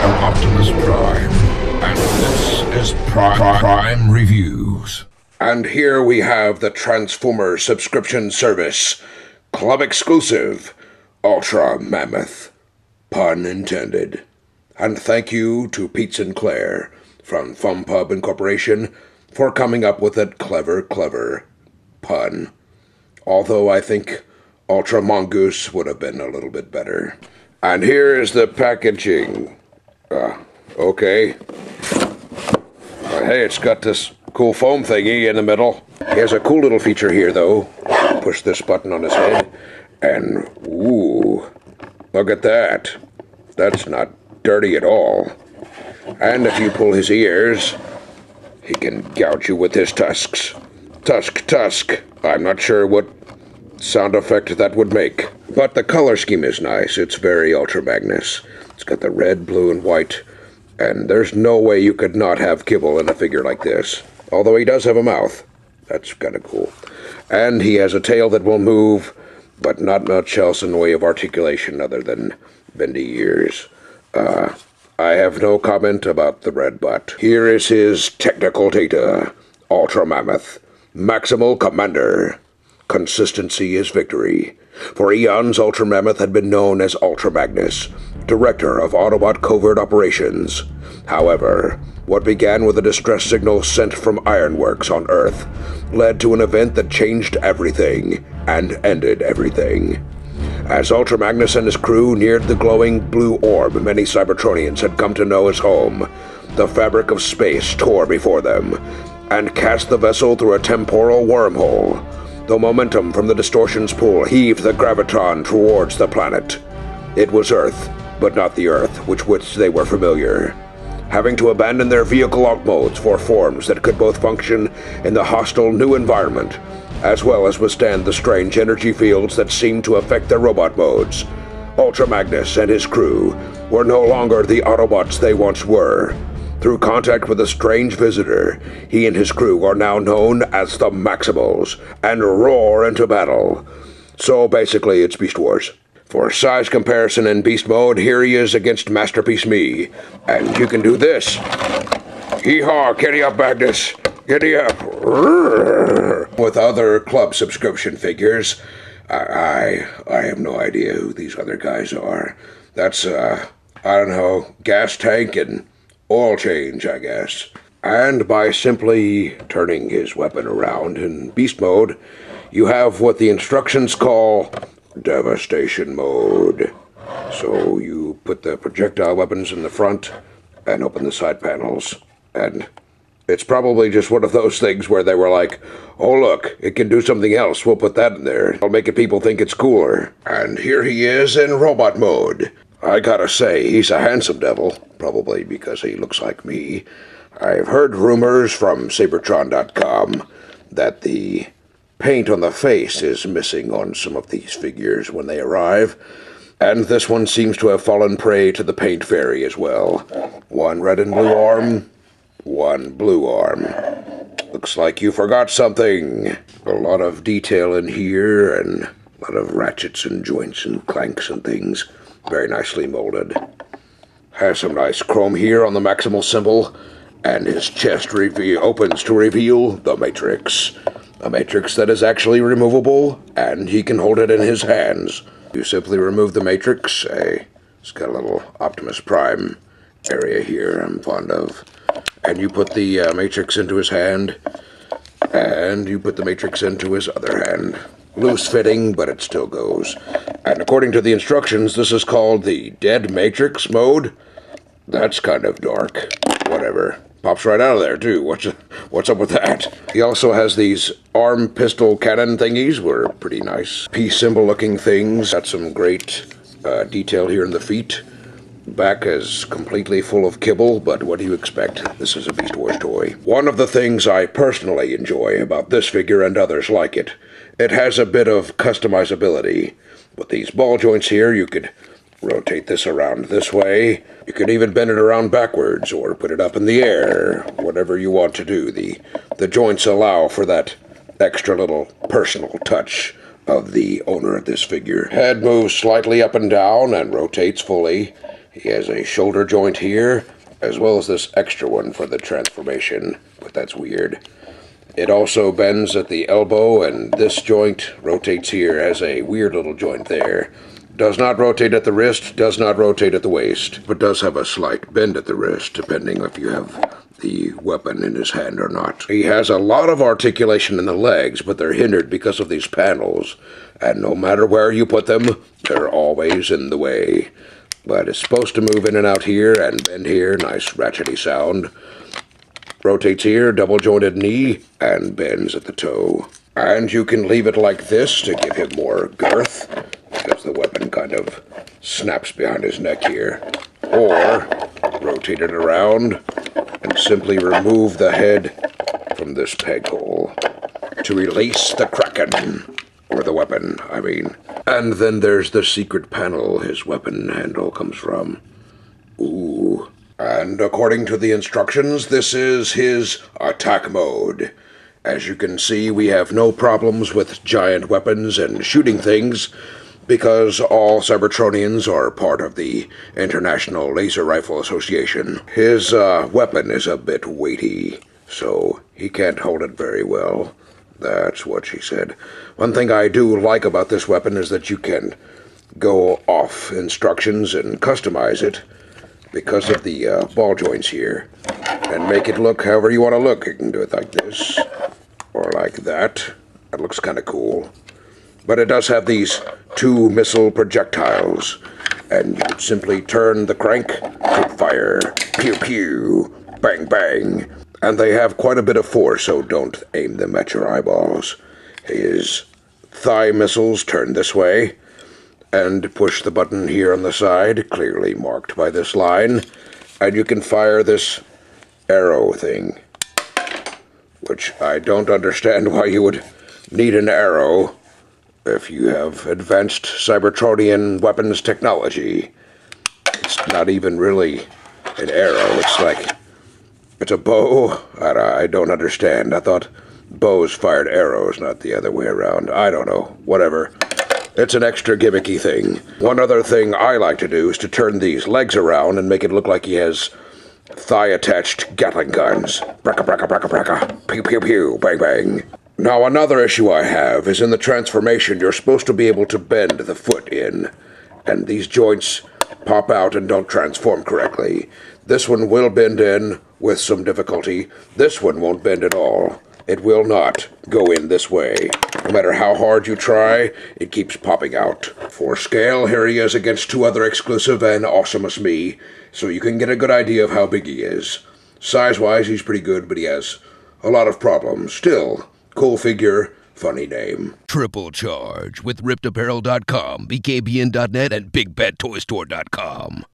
am Optimus Prime, and this is Prime Reviews. And here we have the Transformer subscription service, club exclusive, Ultra Mammoth, pun intended. And thank you to Pete Sinclair from FumPub Incorporation for coming up with that clever pun. Although I think Ultra Mongoose would have been a little bit better. And here is the packaging. Okay. Hey, it's got this cool foam thingy in the middle. He has a cool little feature here, though. Push this button on his head, and ooh, look at that. That's not dirty at all. And if you pull his ears, he can gouge you with his tusks. Tusk. I'm not sure what sound effect that would make. But the color scheme is nice. It's very Ultra Magnus. It's got the red, blue, and white. And there's no way you could not have Kibble in a figure like this. Although he does have a mouth. That's kind of cool. And he has a tail that will move, but not much else in the way of articulation other than bendy ears. I have no comment about the red butt. Here is his technical data. Ultra Mammoth. Maximal Commander. Consistency is victory. For eons, Ultra Mammoth had been known as Ultra Magnus, director of Autobot covert operations. However, what began with a distress signal sent from Ironworks on Earth led to an event that changed everything and ended everything. As Ultra Magnus and his crew neared the glowing blue orb many Cybertronians had come to know as home, the fabric of space tore before them and cast the vessel through a temporal wormhole. The momentum from the distortion's pull heaved the gravitron towards the planet. It was Earth, but not the Earth with which they were familiar. Having to abandon their vehicle alt modes for forms that could both function in the hostile new environment, as well as withstand the strange energy fields that seemed to affect their robot modes, Ultra Magnus and his crew were no longer the Autobots they once were. Through contact with a strange visitor, he and his crew are now known as the Maximals, and roar into battle. So basically, it's Beast Wars. For size comparison in Beast Mode, here he is against Masterpiece Me. And you can do this. Hee-haw, giddy up, Magnus. Giddy up. With other club subscription figures, I have no idea who these other guys are. That's, I don't know, gas tank and oil change, I guess. And by simply turning his weapon around in Beast Mode, you have what the instructions call Devastation Mode. So you put the projectile weapons in the front and open the side panels. And it's probably just one of those things where they were like, oh look, it can do something else, we'll put that in there. It'll make people think it's cooler. And here he is in Robot Mode. I gotta say, he's a handsome devil, probably because he looks like me. I've heard rumors from Sabertron.com that the paint on the face is missing on some of these figures when they arrive, and this one seems to have fallen prey to the paint fairy as well. One red and blue arm, one blue arm. Looks like you forgot something. A lot of detail in here, and a lot of ratchets and joints and clanks and things. Very nicely molded. Has some nice chrome here on the Maximal symbol, and his chest opens to reveal the Matrix. A Matrix that is actually removable, and he can hold it in his hands. You simply remove the Matrix. It's got a little Optimus Prime area here I'm fond of. And you put the Matrix into his hand, and you put the Matrix into his other hand. Loose fitting, but it still goes. And according to the instructions, this is called the Dead Matrix mode. That's kind of dark. Whatever. Pops right out of there, too. What's up with that? He also has these arm pistol cannon thingies, were pretty nice. Peace symbol looking things. Got some great detail here in the feet. Back is completely full of kibble, but what do you expect? This is a Beast Wars toy. One of the things I personally enjoy about this figure and others like it has a bit of customizability. With these ball joints here, you could rotate this around this way. You could even bend it around backwards or put it up in the air. Whatever you want to do. The joints allow for that extra little personal touch of the owner of this figure. Head moves slightly up and down and rotates fully. He has a shoulder joint here, as well as this extra one for the transformation, but that's weird. It also bends at the elbow, and this joint rotates here, has a weird little joint there. Does not rotate at the wrist, does not rotate at the waist, but does have a slight bend at the wrist, depending if you have the weapon in his hand or not. He has a lot of articulation in the legs, but they're hindered because of these panels, and no matter where you put them, they're always in the way. But it's supposed to move in and out here and bend here, nice ratchety sound. Rotates here, double jointed knee, and bends at the toe. And you can leave it like this to give him more girth, because the weapon kind of snaps behind his neck here. Or rotate it around and simply remove the head from this peg hole to release the Kraken. Or the weapon, I mean. And then there's the secret panel his weapon handle comes from. Ooh. And according to the instructions, this is his attack mode. As you can see, we have no problems with giant weapons and shooting things, because all Cybertronians are part of the International Laser Rifle Association. His weapon is a bit weighty, so he can't hold it very well. That's what she said. One thing I do like about this weapon is that you can go off instructions and customize it because of the ball joints here, and make it look however you want to look. You can do it like this, or like that. That looks kind of cool. But it does have these 2 missile projectiles, and you simply turn the crank to fire. Pew pew, bang bang. And they have quite a bit of force, so don't aim them at your eyeballs. His thigh missiles turn this way, and push the button here on the side, clearly marked by this line, and you can fire this arrow thing, which I don't understand why you would need an arrow if you have advanced Cybertronian weapons technology. It's not even really an arrow, it's a bow. I don't understand. I thought bows fired arrows, not the other way around. I don't know. Whatever. It's an extra gimmicky thing. One other thing I like to do is to turn these legs around and make it look like he has thigh-attached Gatling guns. Bracka, bracka, bracka, bracka. Pew, pew, pew. Bang, bang. Now, another issue I have is in the transformation, you're supposed to be able to bend the foot in, and these joints pop out and don't transform correctly. This one will bend in with some difficulty. This one won't bend at all. It will not go in this way. No matter how hard you try, it keeps popping out. For scale, here he is against 2 other exclusive and awesome as me, so you can get a good idea of how big he is. Size-wise, he's pretty good, but he has a lot of problems. Still, cool figure, funny name. Triple charge with RippedApparel.com, BKBN.net, and BigBadToyStore.com.